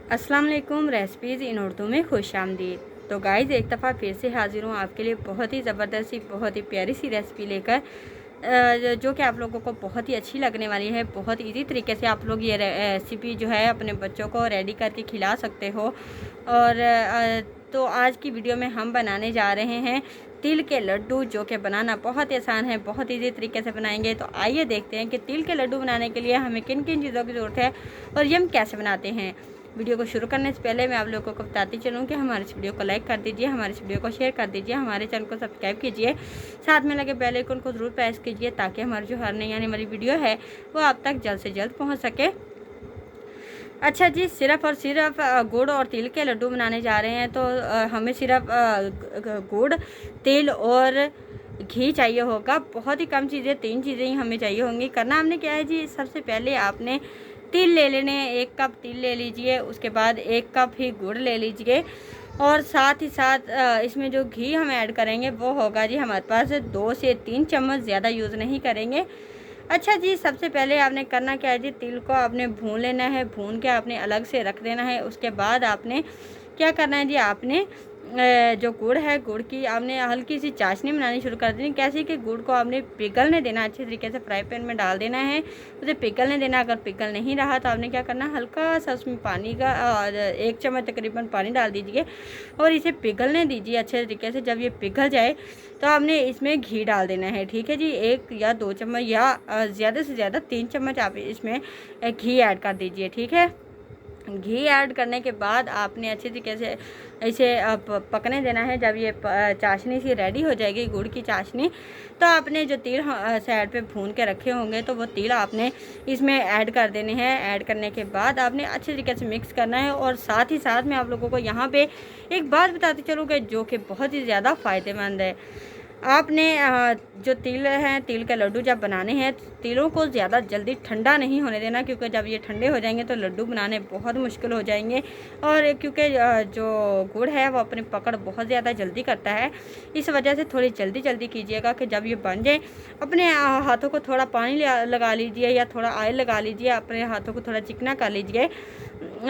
अस्सलाम वालेकुम। रेसिपीज़ इन उर्दू में खुश आमदीद। तो गाइज़, एक दफ़ा फिर से हाज़िर हूँ आपके लिए बहुत ही ज़बरदस्त सी, बहुत ही प्यारी सी रेसिपी लेकर, जो कि आप लोगों को बहुत ही अच्छी लगने वाली है। बहुत इजी तरीके से आप लोग ये रेसिपी जो है अपने बच्चों को रेडी करके खिला सकते हो। और तो आज की वीडियो में हम बनाने जा रहे हैं तिल के लड्डू, जो कि बनाना बहुत ही आसान है, बहुत इजी तरीके से बनाएंगे। तो आइए देखते हैं कि तिल के लड्डू बनाने के लिए हमें किन किन चीज़ों की ज़रूरत है और ये हम कैसे बनाते हैं। वीडियो को शुरू करने से पहले मैं आप लोगों को बताती चलूँ कि हमारे इस वीडियो को लाइक कर दीजिए, हमारे इस वीडियो को शेयर कर दीजिए, हमारे चैनल को सब्सक्राइब कीजिए, साथ में लगे बेल आइकन को ज़रूर प्रेस कीजिए ताकि हमारी जो हर नई आने वाली वीडियो है वो आप तक जल्द से जल्द पहुँच सके। अच्छा जी, सिर्फ और सिर्फ गुड़ और तिल के लड्डू बनाने जा रहे हैं। तो हमें सिर्फ गुड़, तिल और घी चाहिए होगा। बहुत ही कम चीज़ें, 3 चीज़ें ही हमें चाहिए होंगी। करना हमने क्या है जी, सबसे पहले आपने तिल ले लेने हैं। 1 कप तिल ले लीजिए, उसके बाद 1 कप ही गुड़ ले लीजिए और साथ ही साथ इसमें जो घी हम ऐड करेंगे वो होगा जी हमारे पास 2 से 3 चम्मच, ज़्यादा यूज़ नहीं करेंगे। अच्छा जी, सबसे पहले आपने करना क्या है जी, तिल को आपने भून लेना है, भून के आपने अलग से रख देना है। उसके बाद आपने क्या करना है जी, आपने जो गुड़ है, गुड़ की आपने हल्की सी चाशनी बनानी शुरू कर देनी। कैसे कि गुड़ को आपने पिघलने देना, अच्छे तरीके से फ्राई पैन में डाल देना है, उसे पिघलने देना। अगर पिघल नहीं रहा तो आपने क्या करना, हल्का सा उसमें पानी का 1 चम्मच तकरीबन पानी डाल दीजिए और इसे पिघलने दीजिए अच्छे तरीके से। जब ये पिघल जाए तो आपने इसमें घी डाल देना है, ठीक है जी। 1 या 2 चम्मच या ज़्यादा से ज़्यादा 3 चम्मच आप इसमें घी ऐड कर दीजिए, ठीक है। घी ऐड करने के बाद आपने अच्छे तरीके से इसे पकने देना है। जब ये चाशनी सी रेडी हो जाएगी, गुड़ की चाशनी, तो आपने जो तिल साइड पे भून के रखे होंगे तो वो तिल आपने इसमें ऐड कर देने हैं। ऐड करने के बाद आपने अच्छे तरीके से मिक्स करना है। और साथ ही साथ मैं आप लोगों को यहाँ पे एक बात बताती चलूँ कि जो कि बहुत ही ज़्यादा फ़ायदेमंद है। आपने जो तिल हैं, तिल के लड्डू जब बनाने हैं, तिलों को ज़्यादा जल्दी ठंडा नहीं होने देना, क्योंकि जब ये ठंडे हो जाएंगे तो लड्डू बनाने बहुत मुश्किल हो जाएंगे। और क्योंकि जो गुड़ है वो अपनी पकड़ बहुत ज़्यादा जल्दी करता है, इस वजह से थोड़ी जल्दी जल्दी कि जब ये बन जाए, अपने हाथों को थोड़ा पानी लगा लीजिए या थोड़ा ऑयल लगा लीजिए, अपने हाथों को थोड़ा चिकना कर लीजिए।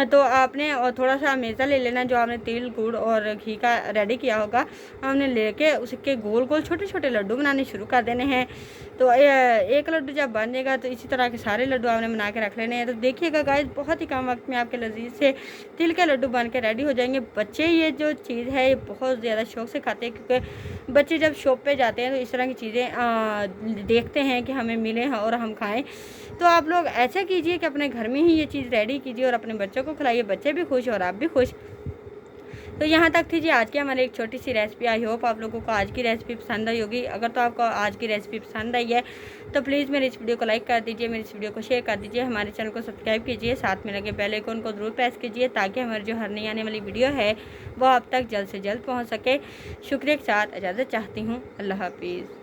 तो आपने और थोड़ा सा मेज़ा ले लेना, जो आपने तिल, गुड़ और घी का रेडी किया होगा, हमने लेके उसके गोल गोल छोटे छोटे लड्डू बनाने शुरू कर देने हैं। तो एक लड्डू जब बन जाएगा तो इसी तरह के सारे लड्डू आपने बना के रख लेने हैं। तो देखिएगा गाइस, बहुत ही कम वक्त में आपके लजीज से तिल के लड्डू बन के रेडी हो जाएंगे। बच्चे ये जो चीज़ है ये बहुत ज़्यादा शौक से खाते हैं, क्योंकि बच्चे जब शॉप पे जाते हैं तो इस तरह की चीज़ें देखते हैं कि हमें मिले और हम खाएँ। तो आप लोग ऐसा कीजिए कि अपने घर में ही ये चीज़ रेडी कीजिए और अपने बच्चों को खिलाइए, बच्चे भी खुश और आप भी खुश। तो यहाँ तक थी जी आज की हमारी एक छोटी सी रेसिपी। आई होप आप लोगों को आज की रेसिपी पसंद आई होगी। अगर तो आपको आज की रेसिपी पसंद आई है तो प्लीज़ मेरी इस वीडियो को लाइक कर दीजिए, मेरी इस वीडियो को शेयर कर दीजिए, हमारे चैनल को सब्सक्राइब कीजिए, साथ में लगे बेल आइकन को ज़रूर प्रेस कीजिए ताकि हमारी जो हर नई आने वाली वीडियो है वो आप तक जल्द से जल्द पहुँच सके। शुक्रिया के साथ इजाज़त चाहती हूँ। अल्लाह हाफिज़।